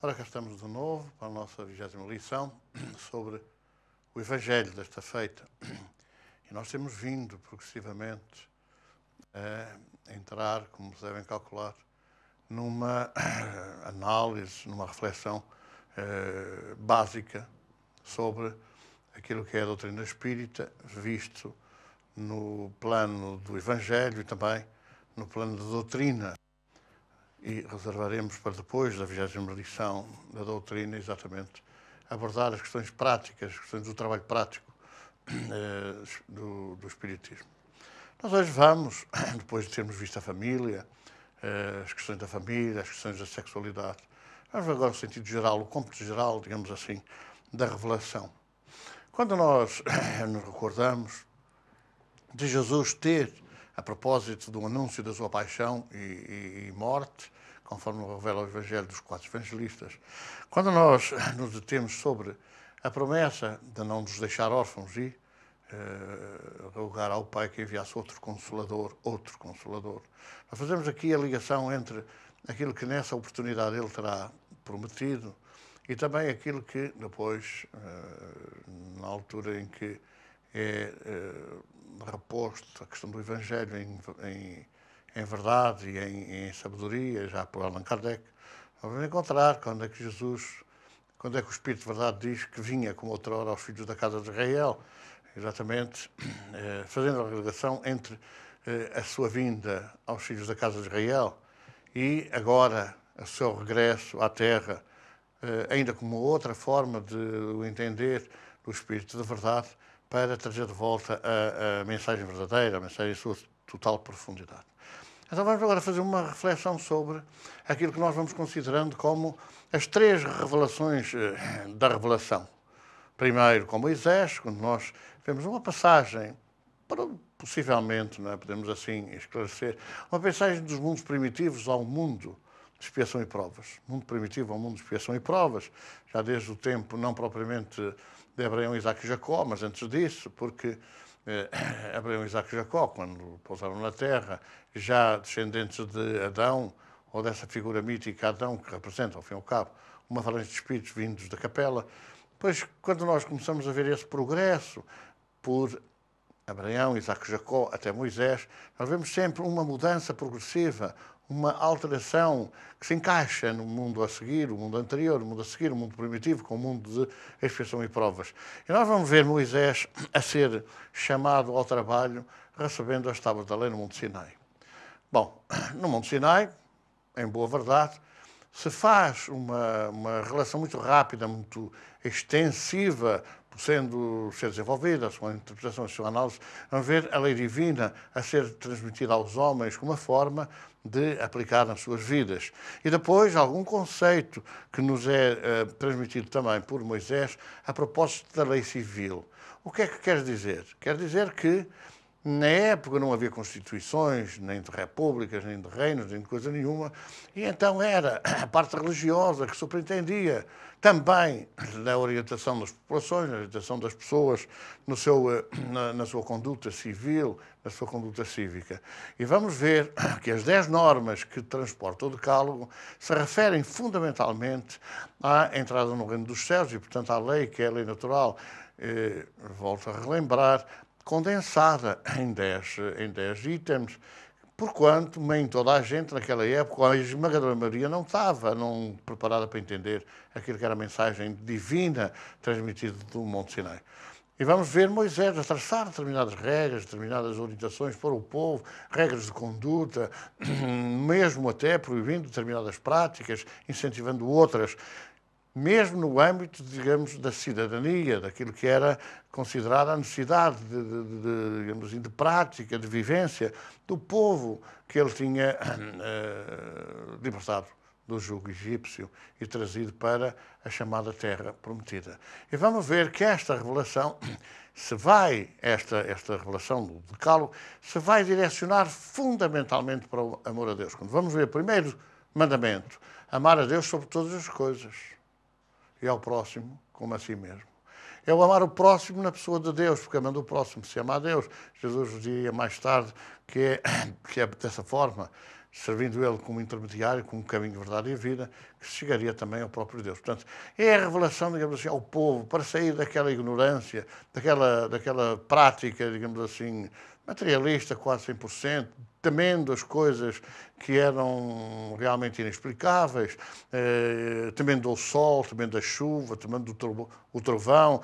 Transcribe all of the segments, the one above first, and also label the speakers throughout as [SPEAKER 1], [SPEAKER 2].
[SPEAKER 1] Ora, cá estamos de novo para a nossa 20ª lição sobre o Evangelho desta feita. E nós temos vindo progressivamente a entrar, como se devem calcular, numa análise, numa reflexão básica sobre aquilo que é a doutrina espírita, visto no plano do Evangelho e também no plano da doutrina. E reservaremos para depois da 20ª lição da doutrina, exatamente, abordar as questões práticas, as questões do trabalho prático do Espiritismo. Nós hoje vamos, depois de termos visto a família, as questões da família, as questões da sexualidade, vamos agora no sentido geral, o cômputo geral, digamos assim, da revelação. Quando nós nos recordamos de Jesus ter, a propósito do anúncio da sua paixão e morte, conforme revela o Evangelho dos 4 evangelistas, quando nós nos detemos sobre a promessa de não nos deixar órfãos e rogar ao Pai que enviasse outro Consolador, nós fazemos aqui a ligação entre aquilo que nessa oportunidade ele terá prometido e também aquilo que depois, na altura em que é reposto a questão do Evangelho em verdade e em sabedoria, já por Allan Kardec, nós vamos encontrar quando é que o Espírito de Verdade diz que vinha como outrora aos filhos da casa de Israel, exatamente fazendo a ligação entre a sua vinda aos filhos da casa de Israel e agora o seu regresso à Terra, ainda como outra forma de o entender do Espírito da Verdade, para trazer de volta a mensagem verdadeira, a mensagem em sua total profundidade. Então vamos agora fazer uma reflexão sobre aquilo que nós vamos considerando como as 3 revelações da revelação. Primeiro, com Moisés, quando nós vemos uma passagem, possivelmente, não é? Podemos assim esclarecer, uma passagem dos mundos primitivos ao mundo de expiação e provas. Mundo primitivo ao mundo de expiação e provas, já desde o tempo não propriamente de Abraão, Isaac e Jacó, mas antes disso, porque Abraão, Isaac e Jacó, quando pousaram na terra, já descendentes de Adão, ou dessa figura mítica Adão, que representa, ao fim e ao cabo, uma falange de espíritos vindos da capela. Pois, quando nós começamos a ver esse progresso por Abraão, Isaac e Jacó, até Moisés, nós vemos sempre uma mudança progressiva, uma alteração que se encaixa no mundo a seguir, o mundo anterior, o mundo a seguir, o mundo primitivo, com o mundo de expiação e provas. E nós vamos ver Moisés a ser chamado ao trabalho, recebendo as tábuas da lei no Monte Sinai. Bom, no Monte Sinai, em boa verdade, se faz uma relação muito rápida, muito extensiva, sendo ser desenvolvida, a sua interpretação, a sua análise, vamos ver a lei divina a ser transmitida aos homens como uma forma de aplicar nas suas vidas. E depois algum conceito que nos é transmitido também por Moisés a propósito da lei civil. O que é que quer dizer? Quer dizer que na época não havia constituições, nem de repúblicas, nem de reinos, nem de coisa nenhuma, e então era a parte religiosa que superintendia também na orientação das populações, na orientação das pessoas, na sua conduta civil, na sua conduta cívica. E vamos ver que as 10 normas que transporta o Decálogo se referem fundamentalmente à entrada no reino dos céus e, portanto, à lei, que é a lei natural. Volto a relembrar, condensada em 10 itens, porquanto nem toda a gente naquela época, a esmagadora maioria, não estava preparada para entender aquilo que era a mensagem divina transmitida do Monte Sinai. E vamos ver Moisés a traçar determinadas regras, determinadas orientações para o povo, regras de conduta, mesmo até proibindo determinadas práticas, incentivando outras, mesmo no âmbito, digamos, da cidadania, daquilo que era considerada a necessidade digamos, de prática, de vivência do povo que ele tinha libertado do jugo egípcio e trazido para a chamada Terra Prometida. E vamos ver que esta revelação, esta revelação do Decálogo, se vai direcionar fundamentalmente para o amor a Deus. Quando vamos ver o primeiro mandamento, amar a Deus sobre todas as coisas, e ao próximo como a si mesmo. É o amar o próximo na pessoa de Deus, porque amando o próximo se ama a Deus. Jesus dizia mais tarde que é dessa forma, servindo ele como intermediário, como caminho, verdade e vida, que chegaria também ao próprio Deus. Portanto, é a revelação, digamos assim, ao povo, para sair daquela ignorância, daquela prática, digamos assim, materialista, quase 100%, temendo as coisas que eram realmente inexplicáveis, temendo o sol, temendo a chuva, temendo o trovão,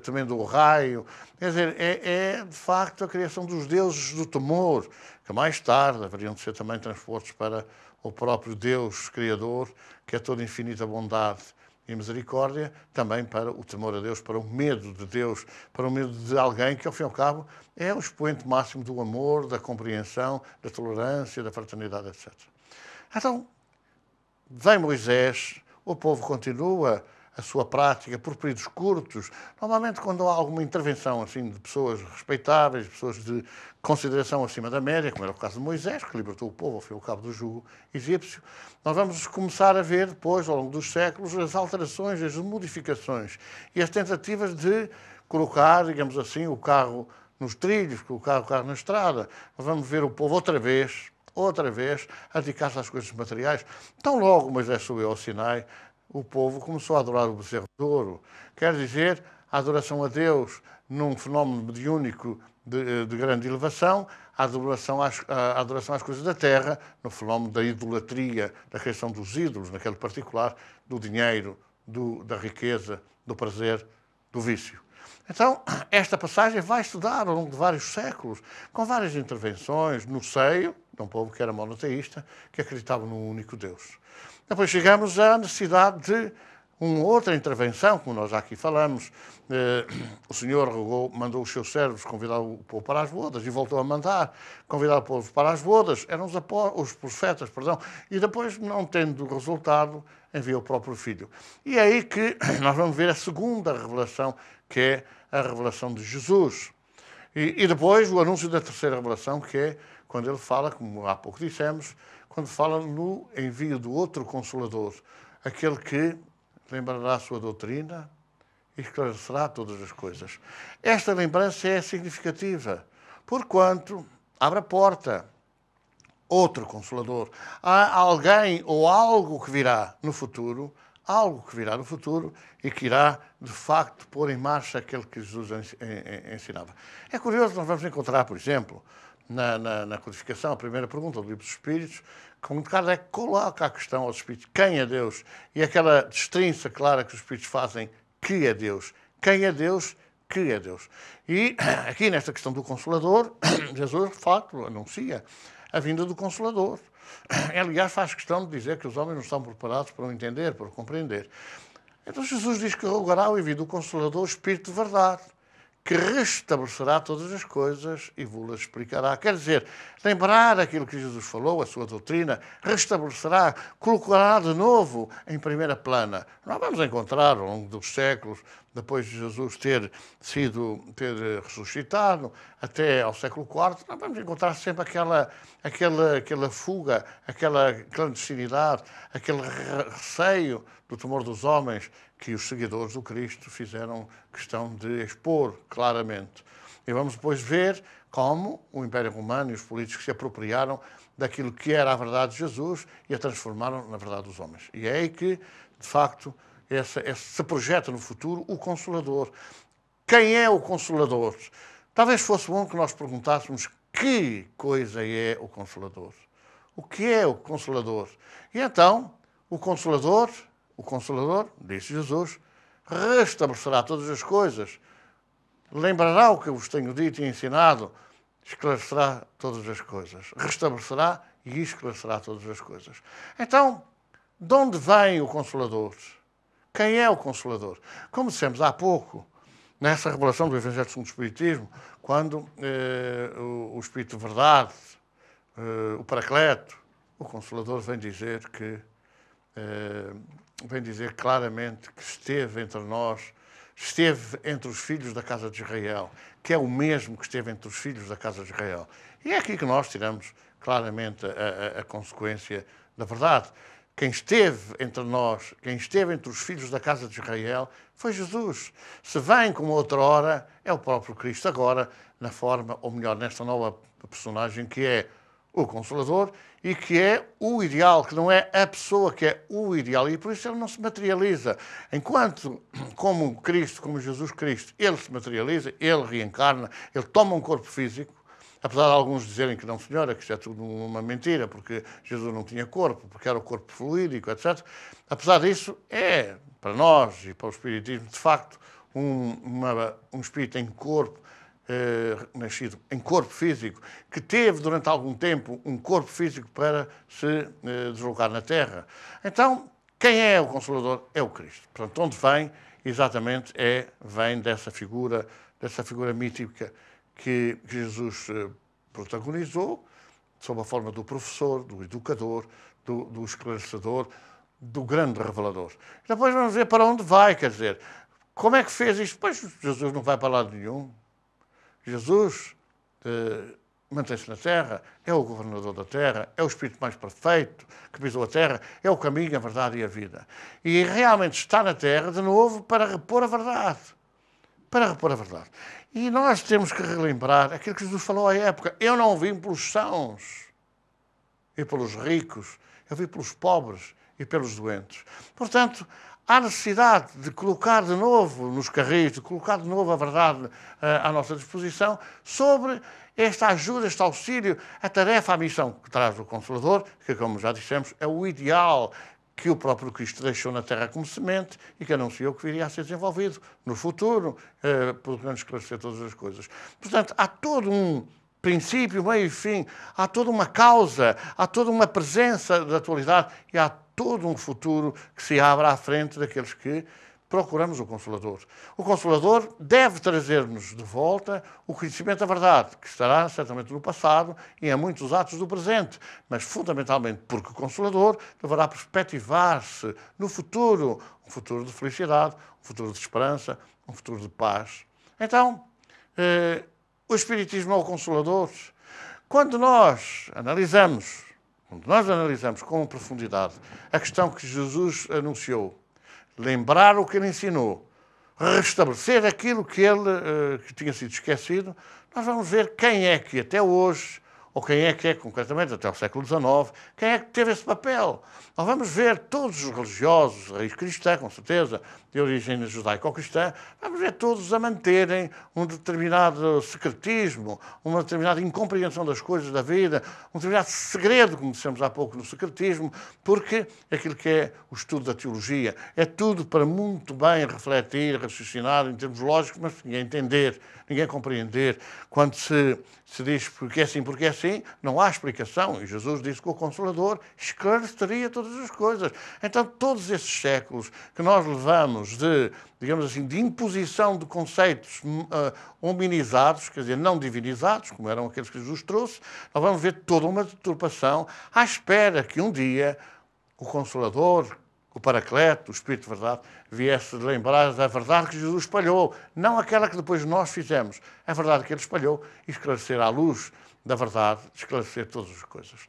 [SPEAKER 1] temendo o raio. Quer dizer, é de facto a criação dos deuses do temor, que mais tarde haveriam de ser também transpostos para o próprio Deus Criador, que é toda infinita bondade e misericórdia, também para o temor a Deus, para o medo de Deus, para o medo de alguém que, ao fim e ao cabo, é o expoente máximo do amor, da compreensão, da tolerância, da fraternidade, etc. Então, vem Moisés, o povo continua a sua prática por períodos curtos. Normalmente, quando há alguma intervenção assim, de pessoas respeitáveis, pessoas de consideração acima da média, como era o caso de Moisés, que libertou o povo ao fim e ao cabo do jugo egípcio, nós vamos começar a ver depois, ao longo dos séculos, as alterações, as modificações e as tentativas de colocar, digamos assim, o carro nos trilhos, colocar o carro na estrada. Nós vamos ver o povo outra vez, a dedicar-se às coisas materiais. Tão logo Moisés subiu ao Sinai, o povo começou a adorar o bezerro de ouro. Quer dizer, a adoração a Deus num fenómeno mediúnico de grande elevação, a adoração às coisas da terra, no fenómeno da idolatria, da criação dos ídolos, naquele particular, do dinheiro, da riqueza, do prazer, do vício. Então, esta passagem vai estudar ao longo de vários séculos, com várias intervenções no seio de um povo que era monoteísta, que acreditava num único Deus. Depois chegamos à necessidade de uma outra intervenção, como nós já aqui falamos. O Senhor mandou os seus servos convidar o povo para as bodas e voltou a mandar convidar o povo para as bodas. Eram os profetas, e depois, não tendo resultado, enviou o próprio Filho. E é aí que nós vamos ver a segunda revelação, que é a revelação de Jesus. E depois o anúncio da terceira revelação, que é quando ele fala, como há pouco dissemos, quando fala no envio do outro Consolador, aquele que lembrará a sua doutrina e esclarecerá todas as coisas. Esta lembrança é significativa, porquanto abre a porta. Outro Consolador. Há alguém ou algo que virá no futuro, e que irá, de facto, pôr em marcha aquele que Jesus ensinava. É curioso, nós vamos encontrar, por exemplo, na codificação, a primeira pergunta do Livro dos Espíritos, como Kardec coloca a questão aos Espíritos, quem é Deus? E aquela destrinça clara que os Espíritos fazem, que é Deus? Quem é Deus? Que é Deus? E aqui, nesta questão do Consolador, Jesus, de facto, anuncia a vinda do Consolador. Aliás, faz questão de dizer que os homens não estão preparados para o entender, para o compreender. Então Jesus diz que rogará o envio do Consolador, o Espírito de verdade, que restabelecerá todas as coisas e vos explicará. Quer dizer, lembrar aquilo que Jesus falou, a sua doutrina, restabelecerá, colocará de novo em primeira plana. Nós vamos encontrar, ao longo dos séculos, depois de Jesus ter ressuscitado, até ao século IV, nós vamos encontrar sempre aquela fuga, aquela clandestinidade, aquele receio do temor dos homens que os seguidores do Cristo fizeram questão de expor claramente. E vamos depois ver como o Império Romano e os políticos se apropriaram daquilo que era a verdade de Jesus e a transformaram na verdade dos homens. E é aí que, de facto, se projeta no futuro o Consolador. Quem é o Consolador? Talvez fosse bom que nós perguntássemos que coisa é o Consolador. O que é o Consolador? E então, o Consolador, disse Jesus, restabelecerá todas as coisas, lembrará o que eu vos tenho dito e ensinado, esclarecerá todas as coisas. Restabelecerá e esclarecerá todas as coisas. Então, de onde vem o Consolador? Quem é o Consolador? Como dissemos há pouco, nessa revelação do Evangelho segundo o Espiritismo, quando o Espírito de Verdade, o Paracleto, o Consolador vem dizer claramente que esteve entre nós, esteve entre os filhos da casa de Israel, que é o mesmo que esteve entre os filhos da casa de Israel. E é aqui que nós tiramos claramente a consequência da verdade. Quem esteve entre nós, quem esteve entre os filhos da casa de Israel, foi Jesus. Se vem como outra hora, é o próprio Cristo agora, na forma, ou melhor, nesta nova personagem que é o Consolador, e que é o ideal, que não é a pessoa que é o ideal. E por isso ele não se materializa. Enquanto, como Cristo, como Jesus Cristo, ele se materializa, ele reencarna, ele toma um corpo físico, apesar de alguns dizerem que não, senhora, que isso é tudo uma mentira, porque Jesus não tinha corpo, porque era o corpo fluídico, etc. Apesar disso, é, para nós e para o Espiritismo, de facto, um espírito em corpo, nascido em corpo físico, que teve durante algum tempo um corpo físico para se deslocar na Terra. Então, quem é o Consolador? É o Cristo. Portanto, onde vem, exatamente, vem dessa figura mítica que Jesus protagonizou, sob a forma do professor, do educador, do esclarecedor, do grande revelador. Depois vamos ver para onde vai, quer dizer, como é que fez isto? Pois Jesus não vai para lado nenhum. Jesus mantém-se na Terra, é o governador da Terra, é o Espírito mais perfeito que pisou a Terra, é o caminho, a verdade e a vida. E realmente está na Terra, de novo, para repor a verdade. Para repor a verdade. E nós temos que relembrar aquilo que Jesus falou à época. Eu não vim pelos sãos e pelos ricos, eu vim pelos pobres e pelos doentes. Portanto, há necessidade de colocar de novo nos carris, de colocar de novo a verdade à nossa disposição sobre esta ajuda, este auxílio, a tarefa, a missão que traz o Consolador, que, como já dissemos, é o ideal que o próprio Cristo deixou na Terra como semente e que anunciou que viria a ser desenvolvido no futuro, podendo esclarecer todas as coisas. Portanto, há todo um princípio, meio e fim, há toda uma causa, há toda uma presença da atualidade e há todo um futuro que se abre à frente daqueles que procuramos o Consolador. O Consolador deve trazer-nos de volta o conhecimento da verdade, que estará certamente no passado e em muitos atos do presente, mas fundamentalmente porque o Consolador deverá perspectivar-se no futuro, um futuro de felicidade, um futuro de esperança, um futuro de paz. Então, o Espiritismo é o Consolador. Quando nós analisamos com profundidade a questão que Jesus anunciou, lembrar o que ele ensinou, restabelecer aquilo que que tinha sido esquecido, nós vamos ver quem é que até hoje, ou quem é que concretamente até o século XIX, quem é que teve esse papel. Nós vamos ver todos os religiosos, raiz cristã, com certeza, de origem judaico-cristã, vamos ver todos a manterem um determinado secretismo, uma determinada incompreensão das coisas da vida, um determinado segredo, como dissemos há pouco no secretismo, porque aquilo que é o estudo da teologia é tudo para muito bem refletir, raciocinar em termos lógicos, mas ninguém entender, ninguém compreender. Quando se diz porque é assim, não há explicação. E Jesus disse que o Consolador esclareceria todas as coisas. Então, todos esses séculos que nós levamos de, digamos assim, de imposição de conceitos hominizados, quer dizer, não divinizados, como eram aqueles que Jesus trouxe, nós vamos ver toda uma deturpação à espera que um dia o Consolador, o Paracleto, o Espírito de Verdade, viesse lembrar da verdade que Jesus espalhou, não aquela que depois nós fizemos, a verdade que ele espalhou, e esclarecer à luz da verdade, esclarecer todas as coisas.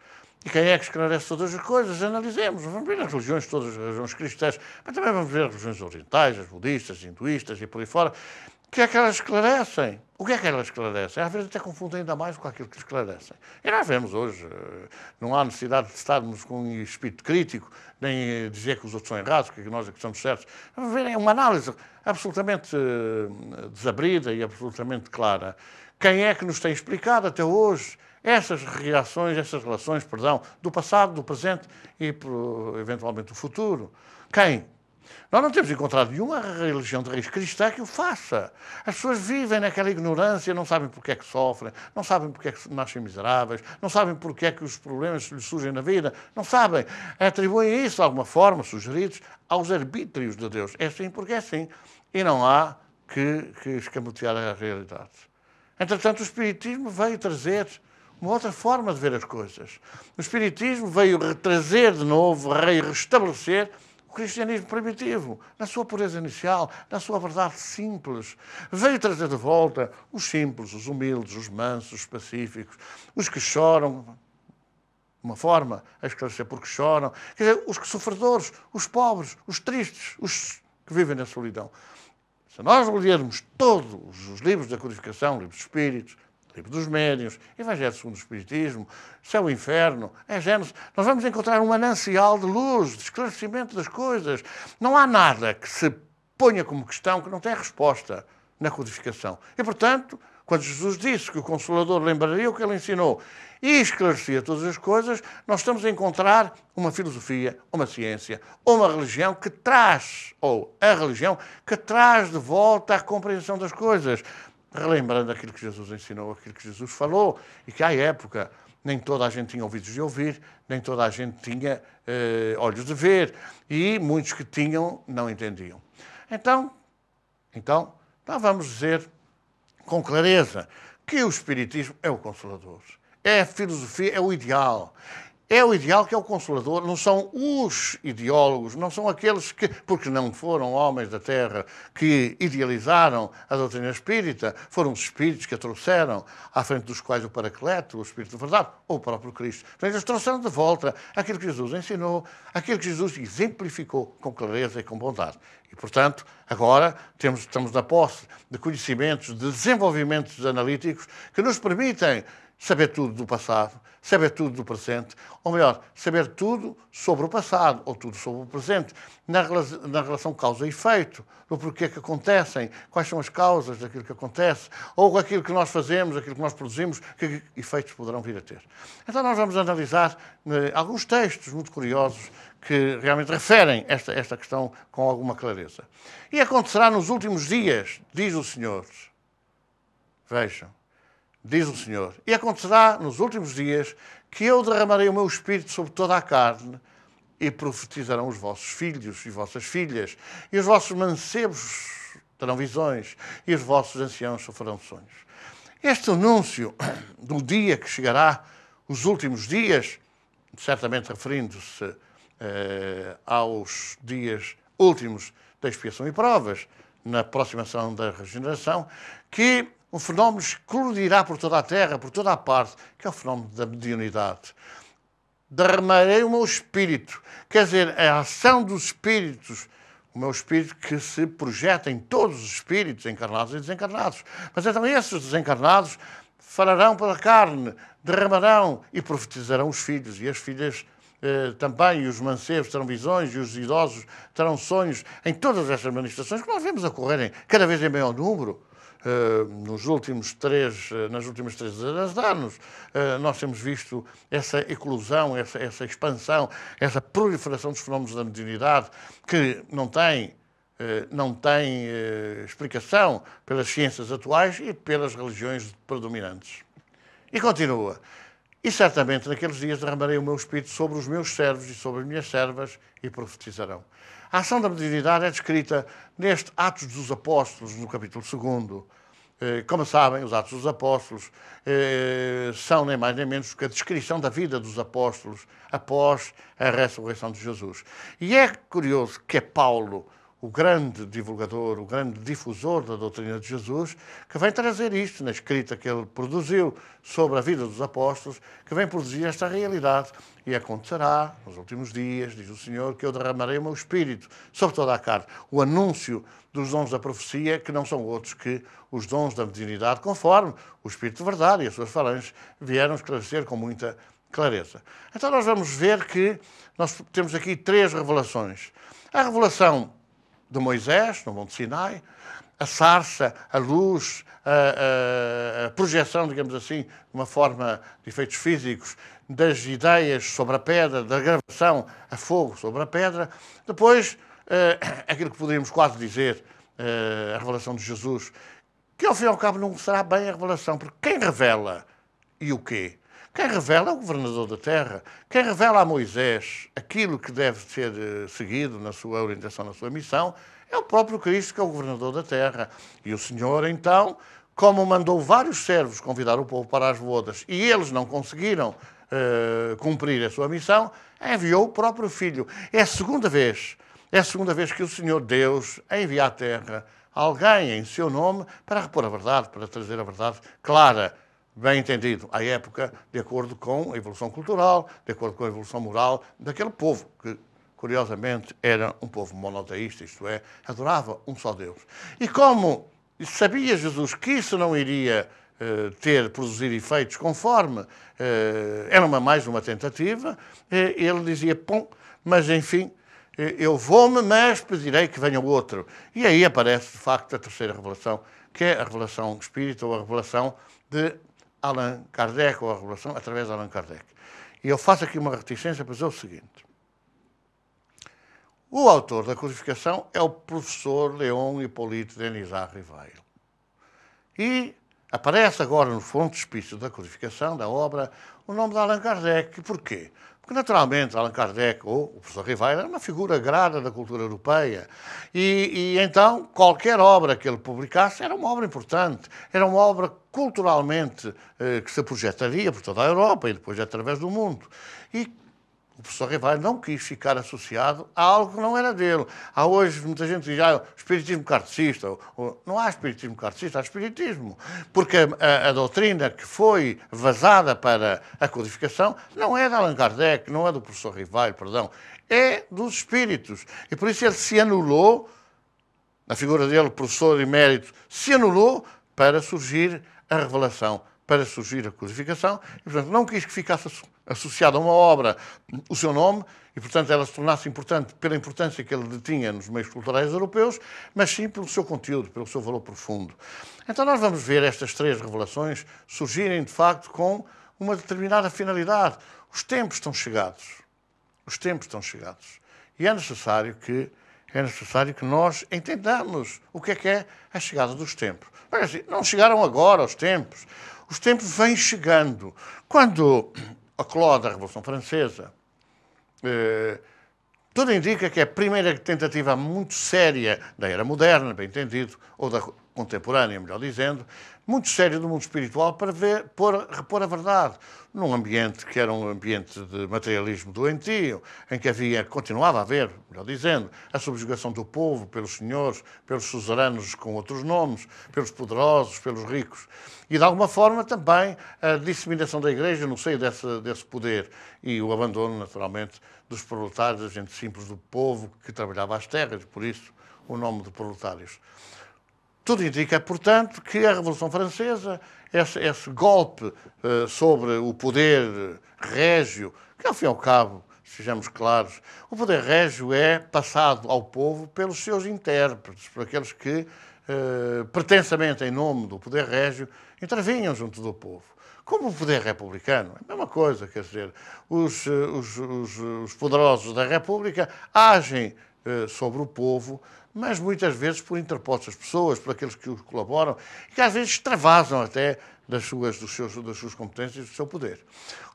[SPEAKER 1] E quem é que esclarece todas as coisas? Analisemos. Vamos ver as religiões, todas as religiões cristãs, mas também vamos ver as religiões orientais, as budistas, as hinduístas e por aí fora. O que é que elas esclarecem? O que é que elas esclarecem? Às vezes até confundem ainda mais com aquilo que esclarecem. E nós vemos hoje, não há necessidade de estarmos com um espírito crítico, nem dizer que os outros são errados, que nós é que estamos certos. Vamos ver, é uma análise absolutamente desabrida e absolutamente clara. Quem é que nos tem explicado até hoje essas reações, essas relações, do passado, do presente e, eventualmente, do futuro? Quem? Nós não temos encontrado nenhuma religião de raiz cristã que o faça. As pessoas vivem naquela ignorância, não sabem porque é que sofrem, não sabem porque é que nascem miseráveis, não sabem porque é que os problemas lhes surgem na vida, não sabem. Atribuem isso, de alguma forma, sugeridos, aos arbítrios de Deus. É assim porque é assim. E não há que escamotear a realidade. Entretanto, o Espiritismo veio trazer uma outra forma de ver as coisas. O Espiritismo veio trazer de novo, restabelecer o cristianismo primitivo, na sua pureza inicial, na sua verdade simples. Veio trazer de volta os simples, os humildes, os mansos, os pacíficos, os que choram, uma forma a esclarecer porque choram, quer dizer, os sofredores, os pobres, os tristes, os que vivem na solidão. Se nós lermos todos os livros da codificação, livros de espíritos, Livro dos Médiuns, Evangelho segundo o Espiritismo, Céu e Inferno, é Gênesis. Nós vamos encontrar um manancial de luz, de esclarecimento das coisas. Não há nada que se ponha como questão que não tenha resposta na codificação. E, portanto, quando Jesus disse que o Consolador lembraria o que ele ensinou e esclarecia todas as coisas, nós estamos a encontrar uma filosofia, uma ciência, uma religião que traz, ou a religião que traz de volta a compreensão das coisas, relembrando aquilo que Jesus ensinou, aquilo que Jesus falou, e que à época nem toda a gente tinha ouvidos de ouvir, nem toda a gente tinha olhos de ver, e muitos que tinham não entendiam. Então, nós vamos dizer com clareza que o Espiritismo é o Consolador. É a filosofia, é o ideal. É o ideal que é o Consolador, não são os ideólogos, não são aqueles que, porque não foram homens da Terra que idealizaram a doutrina espírita, foram os espíritos que a trouxeram, à frente dos quais o Paracleto, o Espírito de Verdade, ou o próprio Cristo. Então, eles trouxeram de volta aquilo que Jesus ensinou, aquilo que Jesus exemplificou com clareza e com bondade. E, portanto, agora estamos na posse de conhecimentos, de desenvolvimentos analíticos que nos permitem saber tudo do passado, saber tudo do presente, ou melhor, saber tudo sobre o passado ou tudo sobre o presente, na relação causa e efeito, do porquê que acontecem, quais são as causas daquilo que acontece, ou aquilo que nós fazemos, aquilo que nós produzimos, que efeitos poderão vir a ter. Então nós vamos analisar alguns textos muito curiosos que realmente referem esta questão com alguma clareza. E acontecerá nos últimos dias, diz o Senhor. Vejam. Diz o Senhor, e acontecerá nos últimos dias que eu derramarei o meu Espírito sobre toda a carne e profetizarão os vossos filhos e vossas filhas, e os vossos mancebos terão visões, e os vossos anciãos sofrerão sonhos. Este anúncio do dia que chegará, os últimos dias, certamente referindo-se aos dias últimos da expiação e provas, na aproximação da regeneração, que um fenómeno explodirá por toda a terra, por toda a parte, que é o fenómeno da mediunidade. Derramarei o meu espírito, quer dizer, a ação dos espíritos, o meu espírito que se projeta em todos os espíritos, encarnados e desencarnados. Mas então esses desencarnados falarão pela carne, derramarão e profetizarão os filhos e as filhas também, e os mancebos terão visões, e os idosos terão sonhos, em todas estas manifestações que nós vemos ocorrerem cada vez em maior número. Nas últimas 3 dezenas de anos, nós temos visto essa eclosão, essa expansão, essa proliferação dos fenómenos da mediunidade que não tem explicação pelas ciências atuais e pelas religiões predominantes. E continua. E certamente naqueles dias derramarei o meu Espírito sobre os meus servos e sobre as minhas servas e profetizarão. A ação da mediunidade é descrita neste Atos dos Apóstolos, no capítulo 2. Como sabem, os Atos dos Apóstolos são nem mais nem menos que a descrição da vida dos apóstolos após a ressurreição de Jesus. E é curioso que é Paulo, o grande divulgador, o grande difusor da doutrina de Jesus, que vem trazer isto na escrita que ele produziu sobre a vida dos apóstolos, que vem produzir esta realidade. E acontecerá, nos últimos dias, diz o Senhor, que eu derramarei o meu Espírito sobre toda a carne. O anúncio dos dons da profecia, que não são outros que os dons da mediunidade, conforme o Espírito de Verdade e as suas falanges vieram esclarecer com muita clareza. Então nós vamos ver que nós temos aqui 3 revelações. A revelação de Moisés, no Monte Sinai, a sarça, a luz, a projeção, digamos assim, de uma forma de efeitos físicos, das ideias sobre a pedra, da gravação a fogo sobre a pedra. Depois, aquilo que poderíamos quase dizer, a revelação de Jesus, que ao fim e ao cabo não será bem a revelação, porque quem revela e o quê? Quem revela é o governador da terra. Quem revela a Moisés aquilo que deve ser seguido na sua orientação, na sua missão, é o próprio Cristo, que é o governador da terra. E o Senhor, então, como mandou vários servos convidar o povo para as bodas e eles não conseguiram cumprir a sua missão, enviou o próprio Filho. É a segunda vez que o Senhor Deus envia à terra alguém em seu nome para repor a verdade, para trazer a verdade clara, bem entendido, à época, de acordo com a evolução cultural, de acordo com a evolução moral daquele povo, que, curiosamente, era um povo monoteísta, isto é, adorava um só Deus. E como sabia Jesus que isso não iria produzir efeitos conforme era mais uma tentativa, ele dizia, pum, mas enfim, eu vou-me, mas pedirei que venha o outro. E aí aparece, de facto, a terceira revelação, que é a revelação espírita, ou a revelação de Allan Kardec, ou a revelação através de Allan Kardec. E eu faço aqui uma reticência para dizer o seguinte. O autor da codificação é o professor Leon Hipólito Denisard Rivail. E aparece agora no frontispício da codificação, da obra, o nome de Allan Kardec. Porquê? Porque, naturalmente, Allan Kardec, ou o professor Rivail, era uma figura grata da cultura europeia. E então, qualquer obra que ele publicasse era uma obra importante, era uma obra culturalmente que se projetaria por toda a Europa e depois através do mundo. E o professor Rivail não quis ficar associado a algo que não era dele. Há hoje muita gente que diz, o espiritismo kardecista. Não há espiritismo kardecista, há espiritismo. Porque a doutrina que foi vazada para a codificação não é de Allan Kardec, não é do professor Rivail, perdão, é dos espíritos. E por isso ele se anulou, a figura dele, professor emérito, se anulou para surgir a revelação, para surgir a codificação, e, portanto, não quis que ficasse associado a uma obra o seu nome, e, portanto, ela se tornasse importante pela importância que ele detinha nos meios culturais europeus, mas sim pelo seu conteúdo, pelo seu valor profundo. Então, nós vamos ver estas três revelações surgirem, de facto, com uma determinada finalidade. Os tempos estão chegados. Os tempos estão chegados. E é necessário que nós entendamos o que é a chegada dos tempos. Mas, assim, não chegaram agora os tempos. Os tempos vêm chegando. Quando eclode a Revolução Francesa, tudo indica que é a primeira tentativa muito séria da era moderna, bem entendido, ou da contemporânea, melhor dizendo, muito séria do mundo espiritual para repor a verdade num ambiente que era um ambiente de materialismo doentio, em que continuava a haver, melhor dizendo, a subjugação do povo pelos senhores, pelos suzeranos com outros nomes, pelos poderosos, pelos ricos. E, de alguma forma, também a disseminação da Igreja no seio desse poder e o abandono, naturalmente, dos proletários, da gente simples do povo que trabalhava às terras, por isso o nome de proletários. Tudo indica, portanto, que a Revolução Francesa, esse golpe sobre o poder régio, que, ao fim e ao cabo, sejamos claros, o poder régio é passado ao povo pelos seus intérpretes, por aqueles que, pretensamente em nome do poder régio, intervinham junto do povo. Como o poder republicano, é a mesma coisa, quer dizer, os poderosos da República agem sobre o povo, mas muitas vezes por interpostas pessoas, por aqueles que os colaboram, e que às vezes extravasam até das suas competências e do seu poder.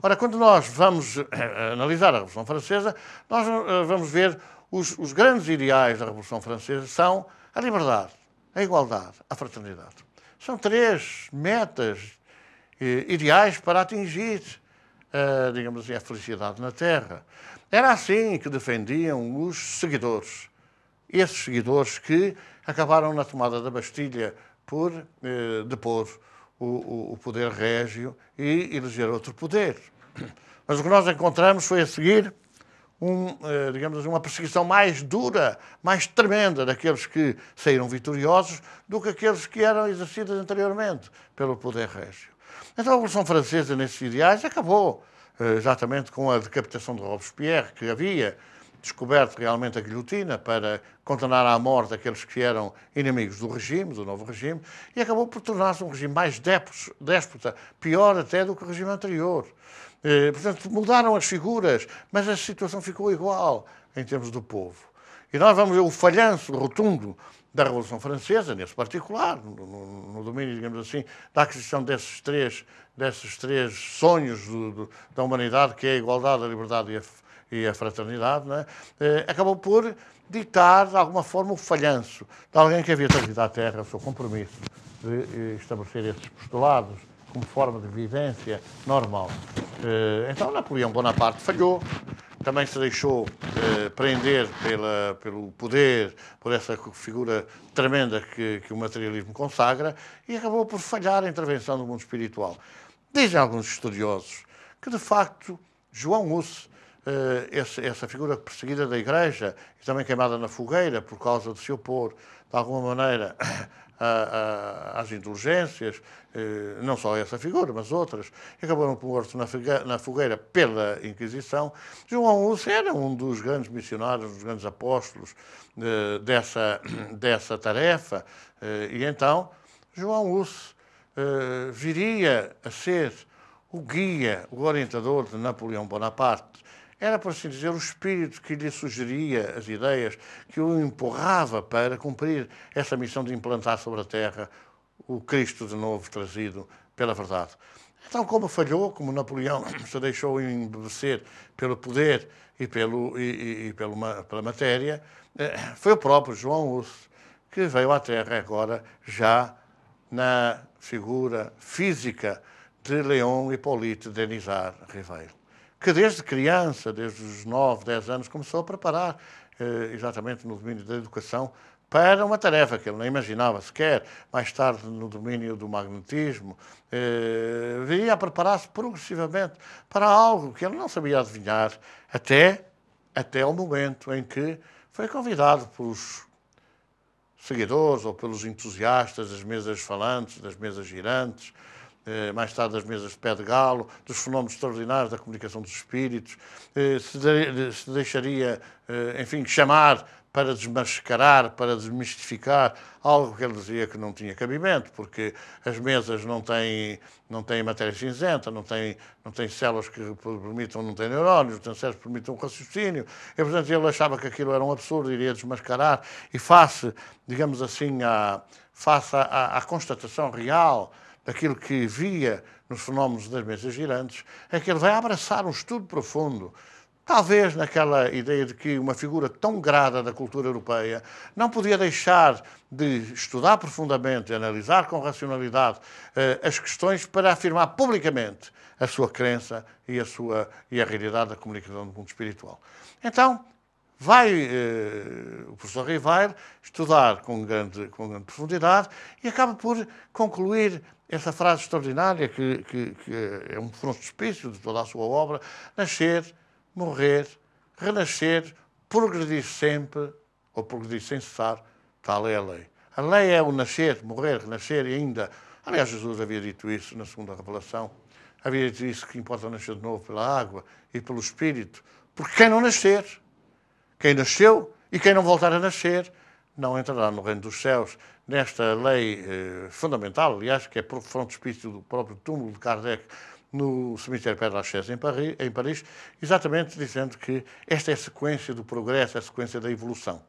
[SPEAKER 1] Ora, quando nós vamos analisar a Revolução Francesa, nós vamos ver os grandes ideais da Revolução Francesa são a liberdade, a igualdade, a fraternidade. São três metas ideais para atingir, digamos assim, a felicidade na Terra. Era assim que defendiam os seguidores. Esses seguidores que acabaram na tomada da Bastilha por depor o poder régio e eleger outro poder. Mas o que nós encontramos foi a seguir digamos, uma perseguição mais dura, mais tremenda daqueles que saíram vitoriosos do que aqueles que eram exercidos anteriormente pelo poder régio. Então a Revolução Francesa, nesses ideais, acabou exatamente com a decapitação de Robespierre, que havia descoberto realmente a guilhotina para condenar à morte aqueles que eram inimigos do regime, do novo regime, e acabou por tornar-se um regime mais déspota, pior até do que o regime anterior. Portanto, mudaram as figuras, mas a situação ficou igual em termos do povo. E nós vamos ver o falhanço rotundo da Revolução Francesa, nesse particular, no domínio, digamos assim, da aquisição desses três sonhos da humanidade, que é a igualdade, a liberdade e a fraternidade, não é? Acabou por ditar, de alguma forma, o falhanço de alguém que havia trazido à Terra o seu compromisso de estabelecer esses postulados como forma de vivência normal. Então Napoleão Bonaparte falhou, também se deixou prender pelo poder, por essa figura tremenda que o materialismo consagra, e acabou por falhar a intervenção do mundo espiritual. Dizem alguns estudiosos que, de facto, João Hus, essa figura perseguida da Igreja e também queimada na fogueira por causa de se opor, de alguma maneira, às indulgências, não só essa figura, mas outras, e acabou morto na fogueira pela Inquisição. João Hus era um dos grandes missionários, dos grandes apóstolos dessa tarefa, e então João Hus viria a ser o guia, o orientador de Napoleão Bonaparte. Era, por assim dizer, o espírito que lhe sugeria as ideias, que o empurrava para cumprir essa missão de implantar sobre a Terra o Cristo de novo trazido pela verdade. Então, como falhou, como Napoleão se deixou embebecer pelo poder e pela matéria, foi o próprio João Hus que veio à Terra agora já na figura física de Leon Hippolyte Denisard Ribeiro, que desde criança, desde os 9, 10 anos, começou a preparar, exatamente no domínio da educação, para uma tarefa que ele não imaginava sequer. Mais tarde, no domínio do magnetismo, viria a preparar-se progressivamente para algo que ele não sabia adivinhar, até o momento em que foi convidado pelos seguidores ou pelos entusiastas das mesas falantes, das mesas girantes, mais tarde das mesas de pé de galo, dos fenómenos extraordinários da comunicação dos espíritos, se deixaria, enfim, chamar para desmascarar, para desmistificar algo que ele dizia que não tinha cabimento, porque as mesas não têm matéria cinzenta, não têm células que permitam, não têm neurónios, não têm células que permitam um raciocínio, e, portanto, ele achava que aquilo era um absurdo, iria desmascarar, e face, digamos assim, à constatação real daquilo que via nos fenómenos das mesas girantes, é que ele vai abraçar um estudo profundo, talvez naquela ideia de que uma figura tão grada da cultura europeia não podia deixar de estudar profundamente, de analisar com racionalidade as questões para afirmar publicamente a sua crença e a realidade da comunicação do mundo espiritual. Então, vai o professor Ribeiro estudar com grande profundidade e acaba por concluir essa frase extraordinária que é um frontispício de toda a sua obra: nascer, morrer, renascer, progredir sempre, ou progredir sem cessar, tal é a lei. A lei é o nascer, morrer, renascer e ainda... Aliás, Jesus havia dito isso na segunda revelação. Havia dito isso, que importa nascer de novo pela água e pelo Espírito. Porque quem não nascer, quem nasceu e quem não voltar a nascer, não entrará no reino dos céus. Nesta lei fundamental, aliás, que é frontispício do próprio túmulo de Kardec, no cemitério Père Lachaise, em Paris, exatamente dizendo que esta é a sequência do progresso, a sequência da evolução.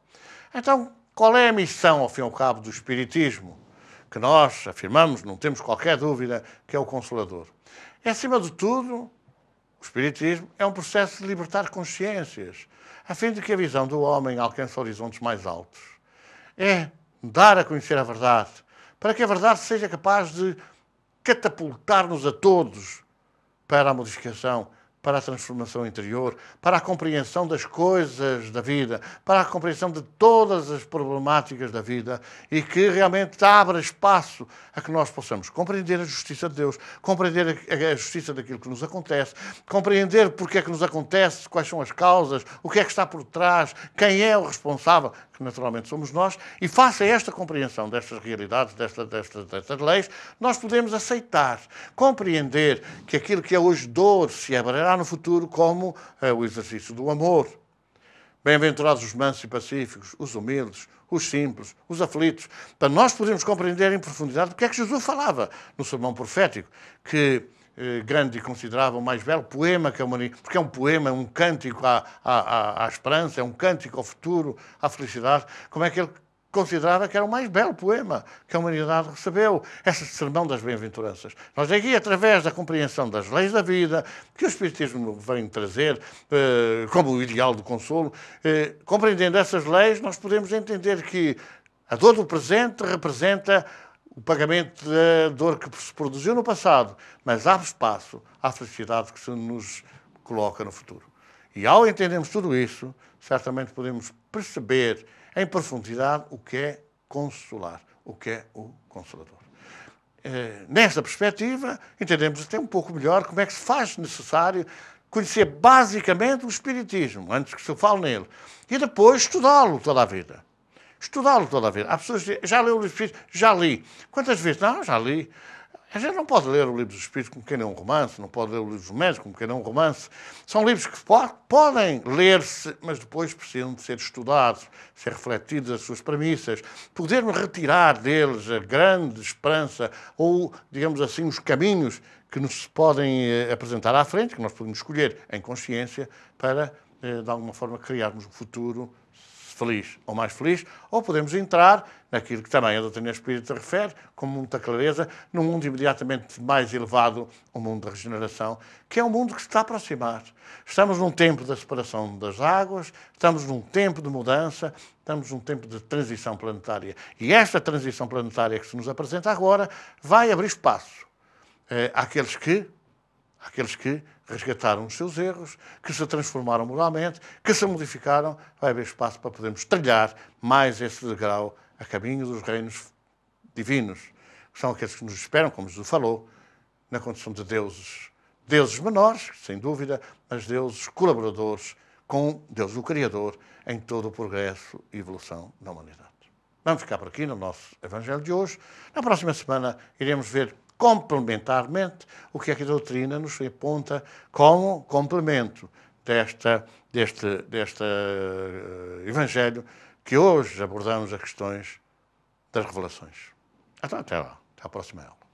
[SPEAKER 1] Então, qual é a missão, ao fim e ao cabo, do Espiritismo? Que nós afirmamos, não temos qualquer dúvida, que é o Consolador. É, acima de tudo, o Espiritismo é um processo de libertar consciências, a fim de que a visão do homem alcance horizontes mais altos. É dar a conhecer a verdade, para que a verdade seja capaz de catapultar-nos a todos para a modificação, para a transformação interior, para a compreensão das coisas da vida, para a compreensão de todas as problemáticas da vida e que realmente abra espaço a que nós possamos compreender a justiça de Deus, compreender a justiça daquilo que nos acontece, compreender porque é que nos acontece, quais são as causas, o que é que está por trás, quem é o responsável, que naturalmente somos nós, e face a esta compreensão destas realidades, destas leis, nós podemos aceitar, compreender que aquilo que é hoje dor se abrirá no futuro como o exercício do amor. Bem-aventurados os mansos e pacíficos, os humildes, os simples, os aflitos, para nós podermos compreender em profundidade o que é que Jesus falava no sermão profético, que Gandhi considerava o mais belo poema que a humanidade, porque é um poema, um cântico à esperança, é um cântico ao futuro, à felicidade, como é que ele considerava que era o mais belo poema que a humanidade recebeu, esse sermão das bem-aventuranças. Nós aqui, através da compreensão das leis da vida, que o Espiritismo vem trazer como o ideal do consolo, compreendendo essas leis, nós podemos entender que a dor do presente representa o pagamento da dor que se produziu no passado, mas abre espaço à felicidade que se nos coloca no futuro. E ao entendermos tudo isso, certamente podemos perceber em profundidade o que é consolar, o que é o Consolador. Nesta perspectiva, entendemos até um pouco melhor como é que se faz necessário conhecer basicamente o Espiritismo, antes que se fale nele, e depois estudá-lo toda a vida. estudá-lo toda a vida. Há pessoas que dizem, já leu o Livro dos Espíritos? Já li. Quantas vezes? Não, já li. A gente não pode ler o Livro dos Espíritos como quem lê um romance, não pode ler o Livro dos Médiuns como quem lê um romance. São livros que podem ler-se, mas depois precisam de ser estudados, ser refletidos as suas premissas, podermos retirar deles a grande esperança ou, digamos assim, os caminhos que nos podem apresentar à frente, que nós podemos escolher em consciência para, de alguma forma, criarmos um futuro feliz ou mais feliz, ou podemos entrar naquilo que também a doutrina espírita refere, com muita clareza, num mundo imediatamente mais elevado, o mundo da regeneração, que é um mundo que se está a aproximar. Estamos num tempo da separação das águas, estamos num tempo de mudança, estamos num tempo de transição planetária. E esta transição planetária que se nos apresenta agora vai abrir espaço àqueles que resgataram os seus erros, que se transformaram moralmente, que se modificaram, vai haver espaço para podermos trilhar mais esse degrau a caminho dos reinos divinos, que são aqueles que nos esperam, como Jesus falou, na condição de deuses. Deuses menores, sem dúvida, mas deuses colaboradores com Deus o Criador em todo o progresso e evolução da humanidade. Vamos ficar por aqui no nosso Evangelho de hoje. Na próxima semana iremos ver complementarmente o que é que a doutrina nos aponta como complemento deste Evangelho que hoje abordamos as questões das revelações. Então, até lá, até à próxima aula.